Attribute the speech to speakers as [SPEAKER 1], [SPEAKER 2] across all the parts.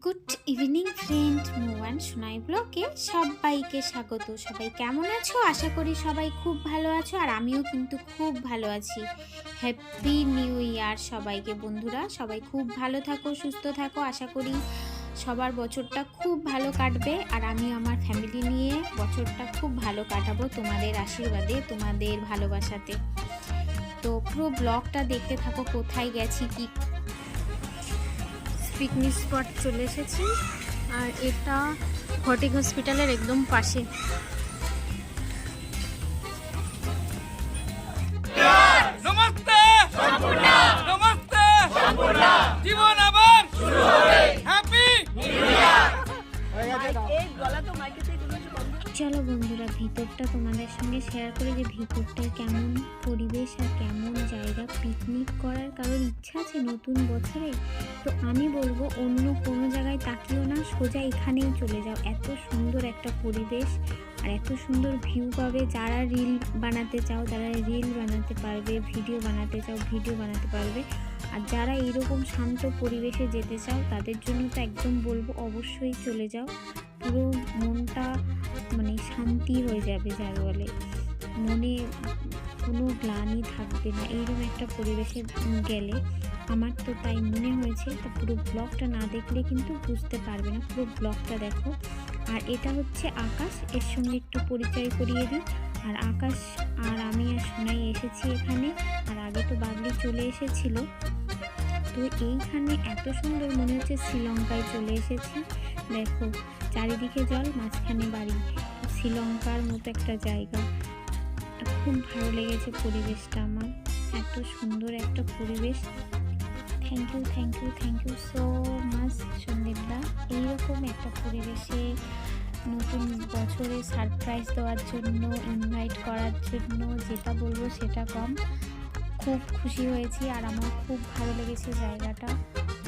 [SPEAKER 1] Good evening friend, Muan Sonai ব্লগে সবাইকে স্বাগত। সবাই কেমন আছো? আশা করি সবাই খুব ভালো আছো, আর আমিও কিন্তু খুব ভালো আছি। হ্যাপি নিউ ইয়ার সবাইকে। বন্ধুরা সবাই খুব ভালো থাকো, সুস্থ থাকো। আশা করি সবার বছরটা খুব ভালো কাটবে, আর আমি আমার ফ্যামিলি নিয়ে বছরটা খুব ভালো কাটাবো তোমাদের আশীর্বাদে, তোমাদের ভালোবাসাতে। তো পুরো ব্লগটা দেখতে থাকো, কোথায় গেছি, কি পিকনিক স্পট চলে এসেছি। আর এটা ফটিক হসপিটালের একদম পাশে।
[SPEAKER 2] নমস্তে নমস্তে, জীবন আবার শুরু হবে। Happy new year.
[SPEAKER 1] চলো বন্ধুরা, ভিতরটা তোমাদের সঙ্গে শেয়ার করি যে ভিতরটায় কেমন পরিবেশ আর কেমন জায়গা। পিকনিক করার কারোর ইচ্ছা আছে নতুন বছরে, তো আমি বলবো অন্য কোনো জায়গায় তাকিও না, সোজা এখানেই চলে যাও। এত সুন্দর একটা পরিবেশ আর এত সুন্দর ভিউ পাবে। যারা রিল বানাতে চাও তারা রিল বানাতে পারবে, ভিডিও বানাতে চাও ভিডিও বানাতে পারবে। আর যারা এইরকম শান্ত পরিবেশে যেতে চাও তাদের জন্য তো একদম বলবো অবশ্যই চলে যাও। পুরো মনটা মানে শান্তি হয়ে যাবে, যার বলে মনে কোনো গ্লানি থাকবে না এইরকম একটা পরিবেশে গেলে। আমার তো তাই মনে হয়েছে। তা পুরো ব্লগটা না দেখলে কিন্তু বুঝতে পারবে না, পুরো ব্লগটা দেখো। আর এটা হচ্ছে আকাশ, এর সঙ্গে একটু পরিচয় করিয়ে দিই। আর আকাশ আর আমি আর সোনাই এসেছি এখানে, আর আগে তো বাবলি চলে এসেছিল। তো এইখানে এত সুন্দর মনে হচ্ছে শ্রীলঙ্কায় চলে এসেছি। দেখো চারিদিকে জল, মাঝখানে বাড়ি, শ্রীলঙ্কার মতো একটা জায়গা। খুব ভালো লেগেছে পরিবেশটা আমার, এত সুন্দর একটা পরিবেশ। থ্যাংক ইউ সো মাচ সন্দীপদা, এইরকম একটা পরিবেশে নতুন বছরে সারপ্রাইজ দেওয়ার জন্য, ইনভাইট করার জন্য। যেটা বলবো সেটা কম, খুব খুশি হয়েছি। আর আমার খুব ভালো লেগেছে জায়গাটা।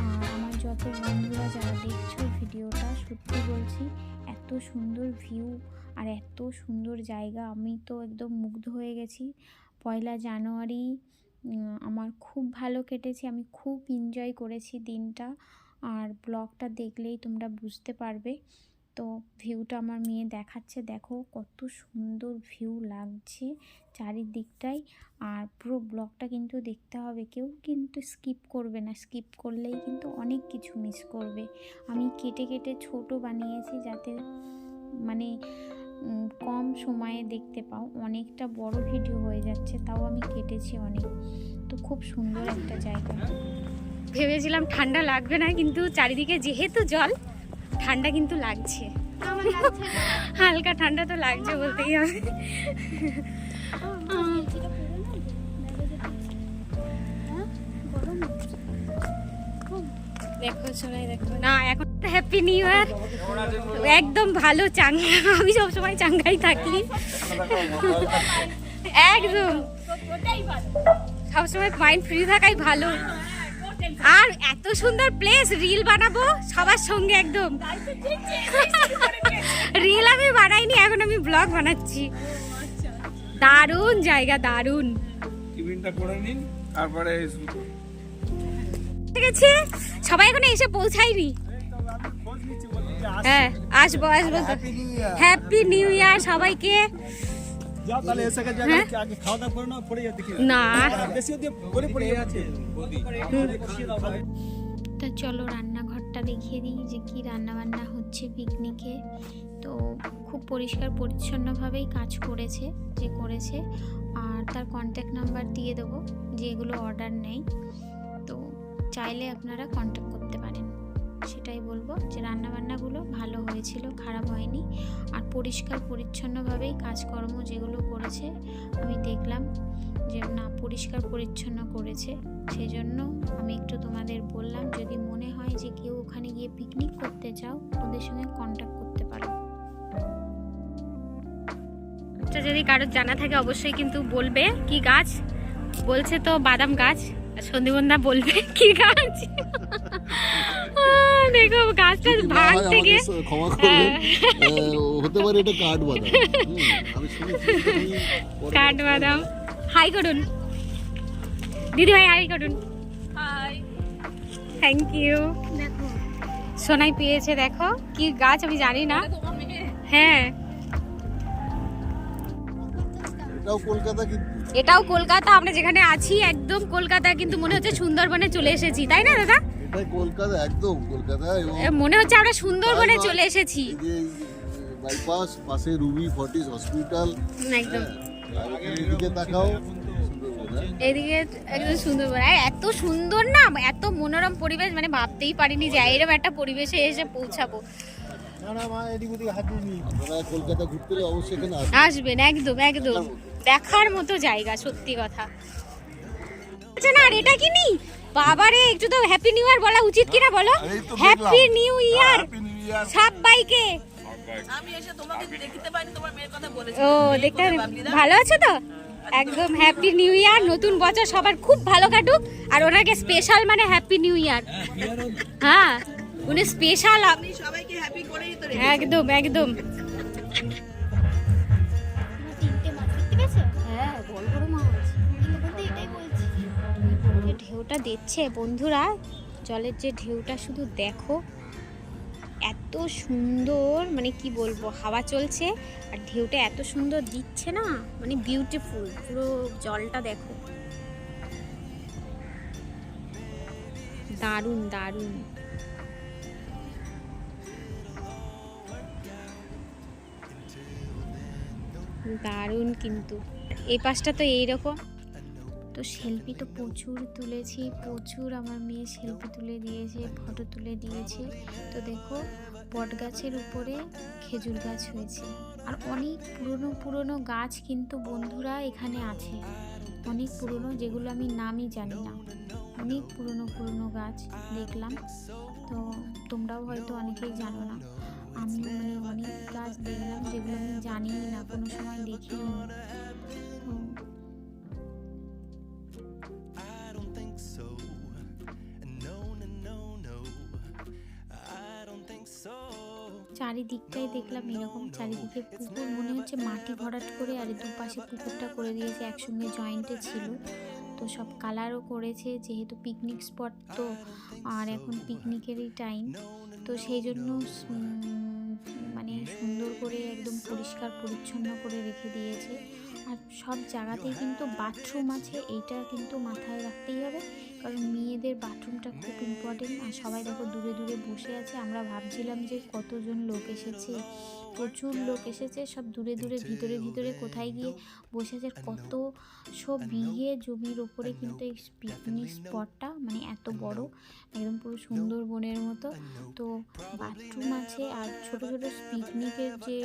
[SPEAKER 1] আর আমার যত বন্ধুরা যারা দেখছো ভিডিওটা, সত্যি বলছি এত সুন্দর ভিউ আর এত সুন্দর জায়গা, আমি তো একদম মুগ্ধ হয়ে গেছি। 1 জানুয়ারি আমার খুব ভালো কেটেছে, আমি খুব এনজয় করেছি দিনটা। আর ব্লগটা দেখলেই তোমরা বুঝতে পারবে। তো ভিউটা আমার মেয়ে দেখাচ্ছে, দেখো কত সুন্দর ভিউ লাগছে চারিদিকটাই। আর পুরো ব্লগটা কিন্তু দেখতে হবে, কেউ কিন্তু স্কিপ করবে না, স্কিপ করলেই কিন্তু অনেক কিছু মিস করবে। আমি কেটে কেটে ছোট বানিয়েছি যাতে মানে কম সময়ে দেখতে পাও। অনেকটা বড় ভিডিও হয়ে যাচ্ছে, তাও আমি কেটেছি অনেক। তো খুব সুন্দর একটা জায়গা। ভেবেছিলাম ঠান্ডা লাগবে না, কিন্তু চারিদিকে যেহেতু জল, ঠান্ডা কিন্তু লাগছে, হালকা ঠান্ডা তো লাগছে বলতেই হবে। দেখো সবাই দেখো না, এখন হ্যাপি নিউ ইয়ার। একদম ভালো চাঙ্গা, আমি সবসময় চাঙ্গাই থাকি একদম, সবসময় মাইন্ড ফ্রি থাকাই ভালো। আর এত সুন্দর প্লেস, রিল বানাবো সবার সঙ্গে একদম। রিল আমি বানাইনি, এখন আমি ব্লগ বানাচ্ছি। দারুণ জায়গা, দারুণ।
[SPEAKER 2] টিফিনটা করে নিন, তারপরে
[SPEAKER 1] ঠিক আছে, সবাই এখন এসে পৌঁছায়নি। হ্যাঁ আসবো আসবো। হ্যাপি নিউ ইয়ার সবাইকে। না তা চলো রান্নাঘরটা দেখিয়ে দিই যে কি রান্না বান্না হচ্ছে পিকনিকে। তো খুব পরিষ্কার পরিচ্ছন্নভাবেই কাজ করেছে যে করেছে। আর তার কন্ট্যাক্ট নাম্বার দিয়ে দেবো, যেগুলো অর্ডার নেই। তো চাইলে আপনারা কন্ট্যাক্ট করতে পারেন। সেটাই বলবো যে রান্নাবান্নাগুলো ভালো হয়েছিল, খারাপ হয়নি। আর পরিষ্কার পরিচ্ছন্নভাবেই কাজকর্ম যেগুলো করেছে আমি দেখলাম। যে না পরিষ্কার পরিচ্ছন্ন করেছে। সেই জন্য আমি একটু তোমাদের বললাম, যদি মনে হয় যে কেউ ওখানে গিয়ে পিকনিক করতে চাও ওদের সঙ্গে কন্ট্যাক্ট করতে পারো। যদি কারোর জানা থাকে অবশ্যই কিন্তু বলবে। কি গাছ বলছে? তো বাদাম গাছ। সন্দীপনদা বলবে কি গাছ। দেখো গাছটা ভাগ থেকে
[SPEAKER 3] হতে পারে এটা কাঠবাদাম। আমি শুনেছি
[SPEAKER 1] কাঠবাদাম। হাই করুন দিদি ভাই, হাই করুন।
[SPEAKER 4] হাই।
[SPEAKER 1] Thank you. দেখো সোনাই পেয়েছে, দেখো কি গাছ আমি জানি না। হ্যাঁ
[SPEAKER 3] এটাও কলকাতা, কিন্তু
[SPEAKER 1] এটাও কলকাতা। আমরা যেখানে আছি একদম কলকাতা, কিন্তু মনে হচ্ছে সুন্দরবনে চলে এসেছি, তাই না দাদা?
[SPEAKER 3] এটাই কলকাতা, একদম কলকাতা। এবং
[SPEAKER 1] মনে হচ্ছে আমরা সুন্দরবনে চলে এসেছি।
[SPEAKER 3] এই যে বাইপাস পাশে রুবি ফর্টিস হসপিটাল,
[SPEAKER 1] একদম
[SPEAKER 3] এদিকে তাকাও সুন্দরবন।
[SPEAKER 1] এদিকে একদম সুন্দরবন। আর এত সুন্দর না, এত মনোরম পরিবেশ, মানে ভাবতেই পারিনি যে এরকম একটা পরিবেশে এসে পৌঁছাবো।
[SPEAKER 3] আপনারা কলকাতা ঘুরতে এলে অবশ্যই এখানে
[SPEAKER 1] আসবেন, একদম একদম দেখার মতো জায়গা, সত্যি কথা। আচ্ছা না, আর এটা কি নি বাবারে, একটু তো হ্যাপি নিউ ইয়ার বলা উচিত কিনা বলো? হ্যাপি নিউ ইয়ার সবাইকে।
[SPEAKER 4] আমি এসে তোমাকে দেখতে পাইনি, তোমার মেয়ের কথা বলেছি।
[SPEAKER 1] ও দেখতে ভালো আছে তো? একদম হ্যাপি নিউ ইয়ার, নতুন বছর সবার খুব ভালো কাটুক। আর ওনাকে স্পেশাল মানে হ্যাপি নিউ ইয়ার। হ্যাঁ উনি স্পেশাল,
[SPEAKER 4] আমি সবাইকে হ্যাপি করেই তো
[SPEAKER 1] একদম একদম। হ্যাঁ বড় বড় মাছ, ঢেউটা দিচ্ছে বন্ধুরা, জলের যে ঢেউটা শুধু দেখো, এত সুন্দর, মানে কি বলবো, হাওয়া চলছে আর ঢেউটা এত সুন্দর দিচ্ছে না, মানে বিউটিফুল। পুরো জলটা দেখো, দারুণ দারুণ। দারুণ, কিন্তু এই পাশটা তো এইরকম। তো সেলফি তো প্রচুর তুলেছি, প্রচুর আমার মেয়ে সেলফি তুলে দিয়েছে, ফটো তুলে দিয়েছে। তো দেখো বট গাছের উপরে খেজুর গাছ হয়েছে, আর অনেক পুরনো পুরনো গাছ কিন্তু বন্ধুরা এখানে আছে, অনেক পুরনো, যেগুলো আমি নামই জানি না। অনেক পুরনো পুরনো গাছ দেখলাম। তো তোমরাও হয়তো অনেকেই জানো না, আমি মানে অনেক গাছ দেখলাম যেগুলো আমি জানিই না, কোনো সময় দেখিনি। চারিদিকটাই দেখলাম এরকম, চারিদিকে পুকুর, মনে হচ্ছে মাটি ভরাট করে আর দুপাশে পুকুরটা করে দিয়েছে, একসঙ্গে জয়েন্টে ছিল। তো সব কালারও করেছে, যেহেতু পিকনিক স্পট তো, আর এখন পিকনিকেরই টাইম, তো সেই জন্য মানে সুন্দর করে একদম পরিষ্কার পরিচ্ছন্ন করে রেখে দিয়েছে। আর সব জায়গাতেই কিন্তু বাথরুম আছে, এইটা কিন্তু মাথায় রাখতেই হবে, কারণ মেয়েদের বাথরুমটা খুব ইম্পর্টেন্ট। আর সবাই দেখো দূরে দূরে বসে আছে, আমরা ভাবছিলাম যে কতজন লোক এসেছে, প্রচুর লোক এসেছে, সব দূরে দূরে ভিতরে ভিতরে কোথায় গিয়ে বসে আছে। কত সব বিঘে জমির ওপরে কিন্তু এই পিকনিক স্পটটা, মানে এত বড়, একদম পুরো সুন্দরবনের মতো। তো বাথরুম আছে, আর ছোট ছোট পিকনিকের যে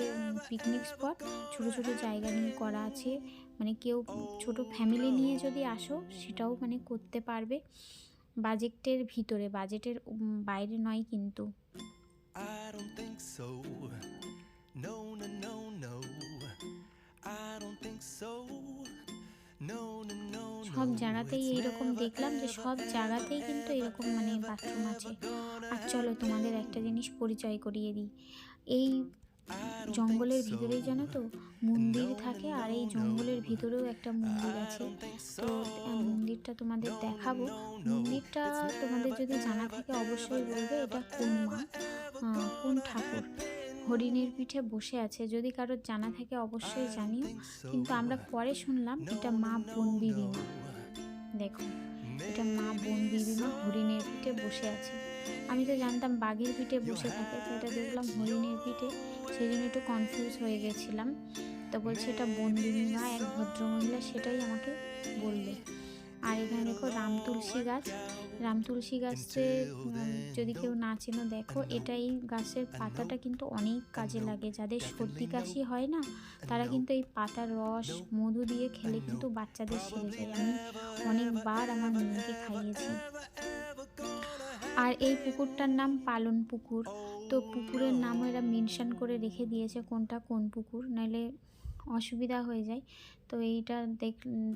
[SPEAKER 1] পিকনিক স্পট, ছোট ছোট জায়গা নিয়ে করা আছে, মানে কেউ ছোট ফ্যামিলি নিয়ে যদি আসো সেটাও মানে করতে পারবে, বাজেটের ভিতরে, বাজেটের বাইরে নয় কিন্তু। সব জায়গাতেই এইরকম দেখলাম, যে সব জায়গাতেই কিন্তু এরকম মানে বাথরুম আছে। আর চলো তোমাদের একটা জিনিস পরিচয় করিয়ে দিই, এই জঙ্গলের ভিতরেই জানো তো মন্দির থাকে, আর এই জঙ্গলের ভিতরেও একটা মন্দির আছে। তো মন্দিরটা তোমাদের দেখাবো। মন্দিরটা তোমাদের যদি জানা থাকে অবশ্যই বলবে এটা কোন মা, কোন ঠাকুর হরিণের পিঠে বসে আছে, যদি কারোর জানা থাকে অবশ্যই জানিও। কিন্তু আমরা পরে শুনলাম এটা মা বনবিবি মা। দেখো এটা মা বনবিবি মা হরিণের পিঠে বসে আছে। আমি তো জানতাম বাঘের পিঠে বসে থাকে, তো এটা দেখলাম হরিণের পিঠে, সেই জন্য একটু কনফিউজ হয়ে গেছিলাম। তো বলছে এটা বনবিবি মা, এক ভদ্রমহিলা সেটাই আমাকে বলবে। আর এখানে দেখো রাম তুলসী গাছ, রাম তুলসী গাছে যদি কেউ না চেনো দেখো, এটা এই গাছের পাতাটা কিন্তু অনেক কাজে লাগে। যাদের সর্দি কাশি হয় না, তারা কিন্তু এই পাতার রস মধু দিয়ে খেলে কিন্তু বাচ্চাদের সেরে যায়। আমি অনেকবার আমার মেয়েকে খাইয়েছি। আর এই পুকুরটার নাম পালন পুকুর। তো পুকুরের নামও এরা মেনশন করে রেখে দিয়েছে কোনটা কোন পুকুর, নাহলে অসুবিধা হয়ে যায়। তো এইটা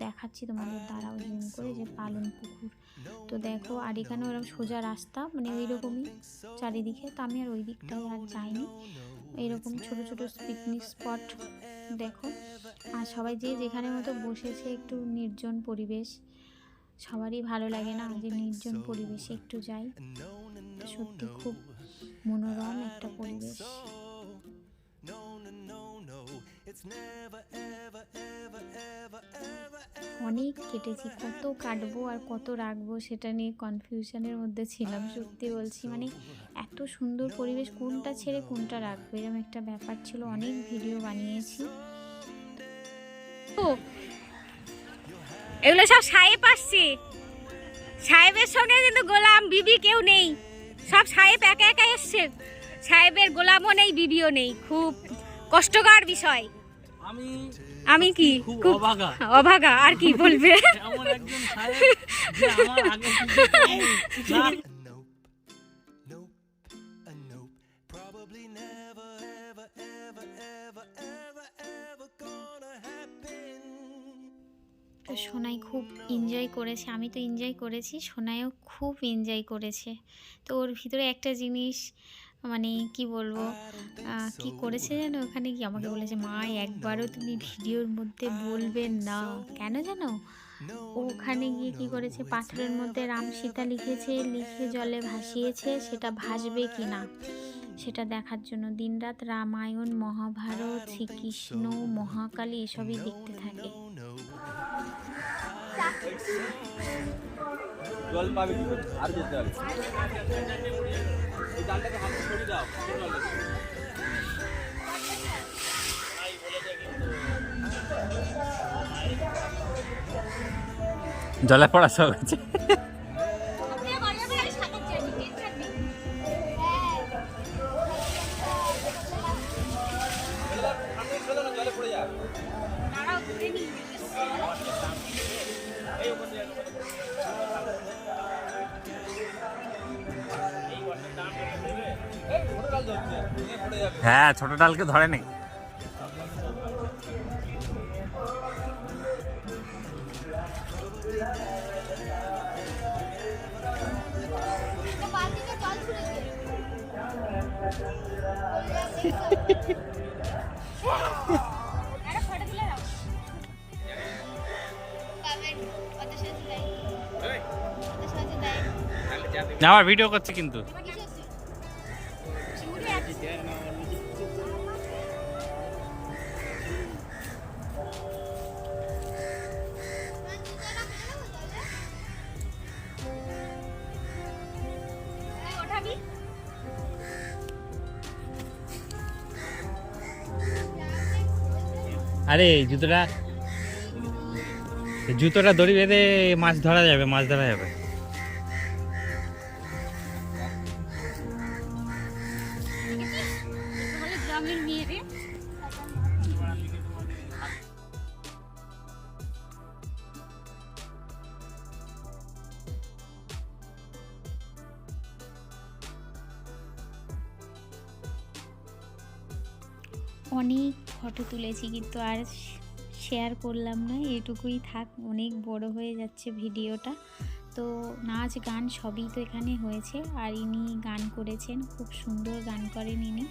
[SPEAKER 1] দেখাচ্ছি তোমাদের, দাঁড়াও জুম করে, যে পালন পুকুর। তো দেখো, আর এখানে ওরকম সোজা রাস্তা, মানে ওই রকমই চারিদিকে। তো আমি আর ওই দিকটায় আর যাইনি। এইরকম ছোট ছোট পিকনিক স্পট দেখো, আর সবাই যে যেখানে মতো বসেছে, একটু নির্জন পরিবেশ। সবারই ভালো লাগে না যে নির্জন পরিবেশে একটু যাই। সত্যি খুব মনোরম একটা পরিবেশ। অনেক কেটেছি, কত কাটবো আর কত রাখবো সেটা নিয়ে কনফিউশনের মধ্যে ছিলাম। সত্যি বলছি, মানে এত সুন্দর পরিবেশ, কোনটা ছেড়ে কোনটা রাখবো এরকম একটা ব্যাপার ছিল। অনেক ভিডিও বানিয়েছি।
[SPEAKER 5] এগুলো সব সাহেব আসছে, সাহেবের সঙ্গে কিন্তু গোলাম বিবি কেউ নেই, সব সাহেব একা একা এসছে। সাহেবের গোলামও নেই, বিবিও নেই, খুব কষ্টকর বিষয়। আমি কি খুব অভাগা, আর কি বলবে।
[SPEAKER 2] এমন একজন সাহেব যে আমার আগে
[SPEAKER 1] তো সোনাই খুব এনজয় করেছে, আমি তো এনজয় করেছি, সোনাইও খুব এনজয় করেছে। তো ওর ভিতরে একটা জিনিস, মানে কি বলবো, কি করেছে যেন, ওখানে কি আমাকে বলেছে, মা একবারও তুমি ভিডিওর মধ্যে বলবে না। কেন জানো, ওখানে গিয়ে কি করেছে, পাথরের মধ্যে রাম সীতা লিখেছে, লিখে জলে ভাসিয়েছে, সেটা ভাসবে কি না সেটা দেখার জন্য দিনরাত রামায়ণ, মহাভারত, শ্রীকৃষ্ণ, মহাকালী এসবই দেখতে থাকে।
[SPEAKER 2] জল পাবে কি করে? আর যেতে হবে, এই জালটাকে হাতে সরিয়ে দাও।
[SPEAKER 6] জলে পড়া সব আছে।
[SPEAKER 2] জলে পড়ে যা।
[SPEAKER 6] হ্যাঁ, ছোট ডালকে ধরে নেই। আমার ভিডিও করছে কিন্তু। আরে জুতোটা দড়ি বেঁধে মাছ ধরা যাবে, মাছ ধরা যাবে।
[SPEAKER 1] অনেক ফটো তুলেছি, কিন্তু আর শেয়ার করলাম না, এটুকুই থাক, অনেক বড় হয়ে যাচ্ছে ভিডিওটা। তো নাচ গান সবই তো এখানে হয়েছে, আর ইনি গান করেছেন, খুব সুন্দর গান করেন ইনি।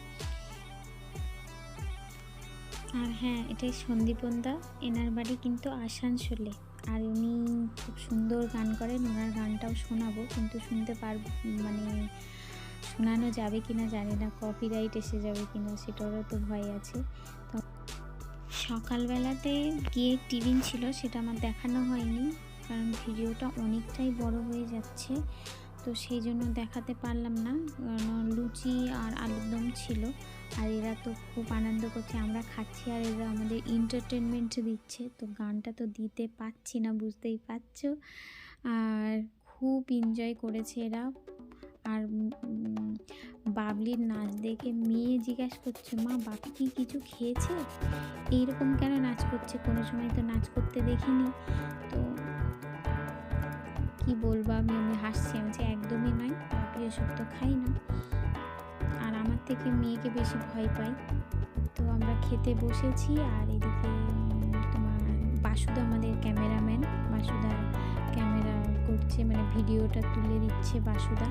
[SPEAKER 1] আর হ্যাঁ, এটাই সন্দীপনদা, এনার বাড়ি কিন্তু আসানসোলে, আর উনি খুব সুন্দর গান করেন। ওনার গানটাও শোনাবো, কিন্তু শুনতে পারবো, মানে শোনানো যাবে কিনা জানি না, কপিরাইট এসে যাবে কিনা সেটারও তো ভয় আছে। তো সকালবেলাতে গিয়ে টিফিন ছিল, সেটা আমার দেখানো হয়নি, কারণ ভিডিওটা অনেকটাই বড় হয়ে যাচ্ছে, তো সেই জন্য দেখাতে পারলাম না। লুচি আর আলুর দম ছিল, আর এরা তো খুব আনন্দ করছে, আমরা খাচ্ছি আর এরা আমাদের এন্টারটেনমেন্ট দিচ্ছে। তো গানটা তো দিতে পারছি না, বুঝতেই পারছো। আর খুব এনজয় করেছে এরা। আর বাবলির নাচ দেখে মেয়ে জিজ্ঞাসা করছে, মা বাপি কি কিছু খেয়েছে, এইরকম কেন নাচ করছে, কোনো সময় তো নাচ করতে দেখিনি। তো কি বলবো, আমি হাসছি, আমি যে একদমই নয়, বাপি এসব তো খাই না, আর আমার থেকে মেয়েকে বেশি ভয় পাই। তো আমরা খেতে বসেছি, আর এদিকে তোমার বাসুদা আমাদের ক্যামেরাম্যান, বাসুদা ক্যামেরা করছে, মানে ভিডিওটা তুলে দিচ্ছে বাসুদা।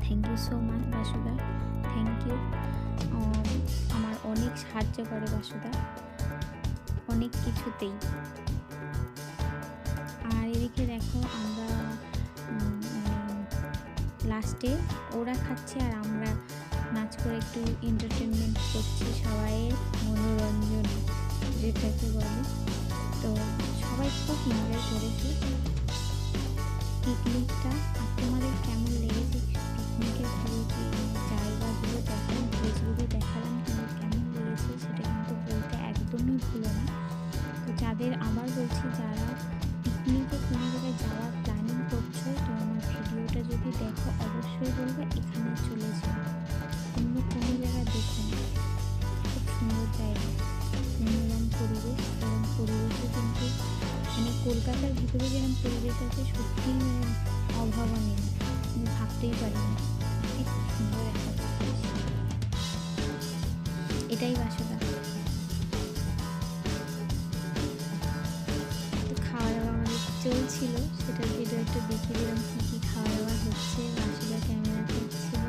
[SPEAKER 1] থ্যাংক ইউ সো মাচ বাসুদা, থ্যাংক ইউ। আমার অনেক সাহায্য করে বাসুদা অনেক কিছুতেই। আর এদিকে দেখো আমরা লাস্টে ওরা খাচ্ছে আর আমরা নাচ করে একটু এন্টারটেনমেন্ট করছি, সবাইয়ের মনোরঞ্জন যেটাকে বলে। তো সবাই খুব এনজয় করেছে পিকনিকটা। আর তোমাদের কেমন লেগেছে পিকনিকের পুরো জায়গাগুলো দেখালাম, প্লেসগুলো দেখালাম, তোমাদের কেমন লেগেছে সেটা কিন্তু বলতে একদমই ভুলো না। তো যাদের আবার বলছি, যারা পিকনিকে কোনো জায়গায় যাওয়ার প্ল্যানিং করছো, তো আমার ভিডিওটা যদি দেখো অবশ্যই বলবে এখানে চলে যাও, অন্য কোনো জায়গায় দেখো না। খুব সুন্দর জায়গা, মনোরম পরিবেশ, এরকম পরিবেশে কিন্তু মানে কলকাতার ভিতরে যেরকম পরিবেশ আছে সত্যিই মানে অভাবনীয়, আমি ভাবতেই পারি না। খুব সুন্দর একটা পরিবেশ, এটাই বাসুদা। তো খাওয়া দাওয়া আমাদের চলছিল, সেটার ভিডিও একটু দেখিয়ে দিলাম কী কী খাওয়া দাওয়া হচ্ছে। বাসুদা ক্যামেরা করছিল।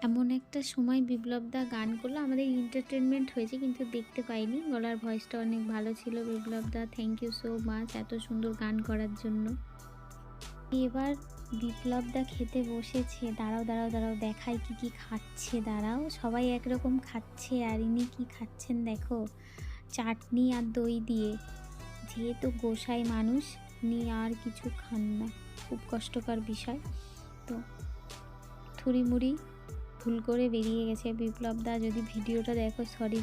[SPEAKER 1] এমন একটা সময় বিপ্লবদা গান করলো, আমাদের এন্টারটেনমেন্ট হয়েছে কিন্তু দেখতে পাইনি। গলার ভয়েসটা অনেক ভালো ছিল বিপ্লবদা, থ্যাংক ইউ সো মাচ এত সুন্দর গান করার জন্য। এবার বিপ্লবদা খেতে বসেছে, দাঁড়াও দাঁড়াও দাঁড়াও দেখাই কি কি খাচ্ছে, দাঁড়াও। সবাই একরকম খাচ্ছে, আর ইনি কি খাচ্ছেন দেখো, চাটনি আর দই দিয়ে। যেহেতু গোসাই মানুষ, ইনি আর কিছু খান না, খুব কষ্টকর বিষয়। তো থুড়িমুড়ি ভুল করে বেরিয়ে গেছে বিপ্লবদা, যদি ভিডিওটা দেখো সরি।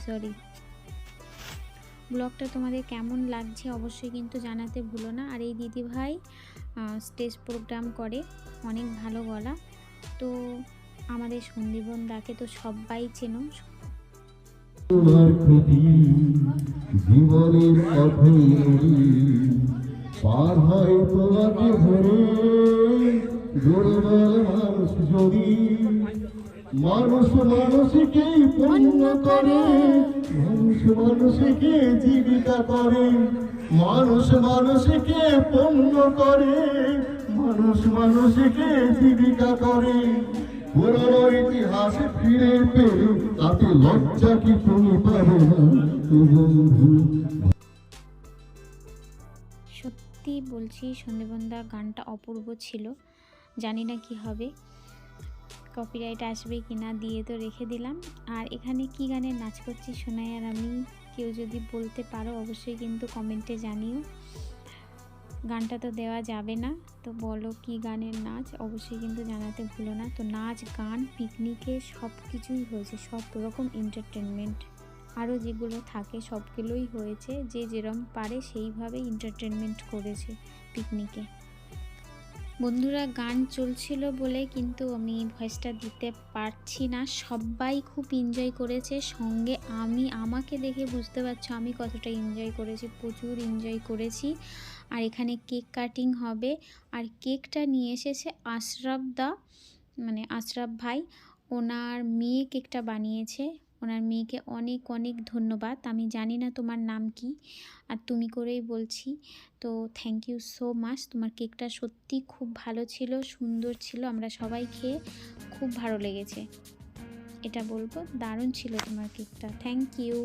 [SPEAKER 1] ব্লগটা তোমাদের কেমন লাগছে অবশ্যই কিন্তু জানাতে ভুলো না। আর এই দিদিভাই স্টেজ প্রোগ্রাম করে, অনেক ভালো গলা। তো আমাদের সন্দীপন দাকে তো সবাই চেনো।
[SPEAKER 3] জীবনের পথে পার হয় তোমাকে ধরে, গরিবের মানুষ যদি মানুষ মানুষকে পূর্ণ করে, মানুষ মানুষকে জীবিকা করে, মানুষ মানুষকে পূর্ণ করে, মানুষ মানুষকে জীবিকা করে। পুরনো ইতিহাস ফিরে পেয়ে তাতে লজ্জা কি তুমি পাবে না বন্ধু।
[SPEAKER 1] সত্যি বলছি সন্দীপনদা গানটা অপূর্ব ছিল, জানি না কি হবে, কপিরাইট আসবে কি না, দিয়ে তো রেখে দিলাম। আর এখানে কি গানের নাচ করছি শোনাই আর আমি, কেউ যদি বলতে পারো অবশ্যই কিন্তু কমেন্টে জানিও। গানটা তো দেওয়া যাবে না, তো বলো কি গানের নাচ অবশ্যই কিন্তু জানাতে ভুলো না। তো নাচ গান পিকনিকে সব কিছুই হয়েছে, সব রকম এন্টারটেনমেন্ট আরও যেগুলো থাকে সবগুলোই হয়েছে, যে যেরম পারে সেইভাবে এন্টারটেনমেন্ট করেছে পিকনিকে। বন্ধুরা গান চলছিল বলে কিন্তু আমি ভয়েসটা দিতে পারছি না, সবাই খুব এনজয় করেছে, সঙ্গে আমাকে দেখে বুঝতে পারছো আমি কতটা এনজয় করেছি, প্রচুর এনজয় করেছি। আর এখানে কেক কাটিং হবে, আর কেকটা নিয়ে এসেছে আশরাফ দা, মানে আশরাফ ভাই, ওনার মেয়ে কেকটা বানিয়েছে। ওনার মেয়েকে অনেক অনেক ধন্যবাদ, আমি জানি না তোমার নাম কি, আর তুমি করেই বলছি। তো থ্যাংক ইউ সো মাচ, তোমার কেকটা সত্যি খুব ভালো ছিল, সুন্দর ছিল, আমরা সবাই খেয়ে খুব ভালো লেগেছে, এটা বলবো, দারুণ ছিল তোমার কেকটা, থ্যাংক ইউ।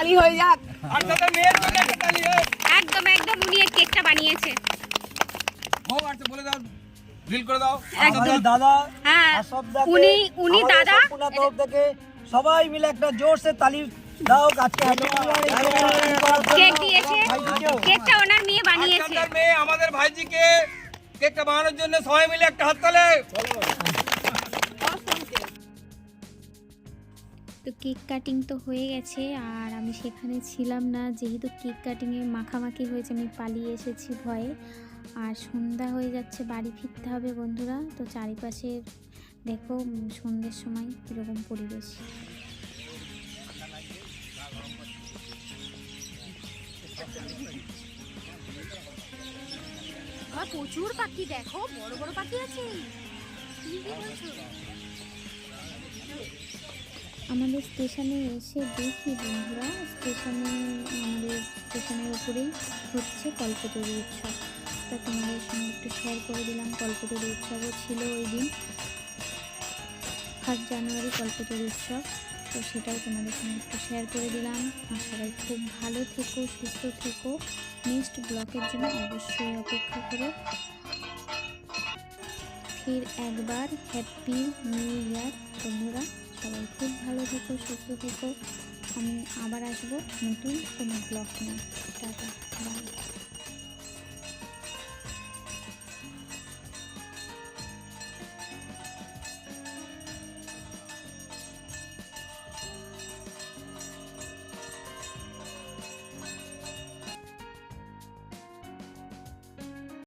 [SPEAKER 4] তালি হয়ে যাক।
[SPEAKER 5] একদম একদম উনি এই কেকটা বানিয়েছে।
[SPEAKER 7] আমাদের দাদা
[SPEAKER 5] হ্যাঁ
[SPEAKER 7] আর সব দেখে
[SPEAKER 5] উনি দাদা
[SPEAKER 7] সম্পূর্ণ তরফ থেকে সবাই মিলে একটা জোরসে তালি দাও আজকে
[SPEAKER 5] কেক দিয়েছে, কেকটা ওনার মেয়ে বানিয়েছে।
[SPEAKER 2] মেয়ে আমাদের ভাইজিকে কেকটা বানানোর জন্য সবাই মিলে একটা হাততালি।
[SPEAKER 1] তো কেক কাটিং তো হয়ে গেছে, আর আমি সেখানে ছিলাম না, যেহেতু কেক কাটিংয়ে মাখামাখি হয়েছে আমি পালিয়ে এসেছি ভয়ে। আর সন্ধ্যা হয়ে যাচ্ছে, বাড়ি ফিরতে হবে বন্ধুরা। তো চারিপাশে দেখো সন্ধ্যের সময় কীরকম পরিবেশ।
[SPEAKER 5] প্রচুর পাখি, দেখো বড় বড় পাখি আছে।
[SPEAKER 1] আমাদের স্টেশনে এসে দেখি বন্ধুরা, আমাদের স্টেশনের উপরেই হচ্ছে কল্পতরু উৎসব। তা তোমাদের সঙ্গে একটু শেয়ার করে দিলাম। কল্পতরু উৎসবও ছিল ওই দিন, 1 জানুয়ারি কল্পতরু উৎসব। তো সেটাও তোমাদের সঙ্গে একটু শেয়ার করে দিলাম। আর সবাই খুব ভালো থেকো, সুস্থ থেকো। নেক্সট ব্লগের জন্য অবশ্যই অপেক্ষা করো। ফির একবার হ্যাপি নিউ ইয়ার বন্ধুরা। সবাই খুব ভালো থেকো, সুস্থ থেকো। আমি আবার আসবো নতুন কোনো ব্লগ নিয়ে। Tata, by.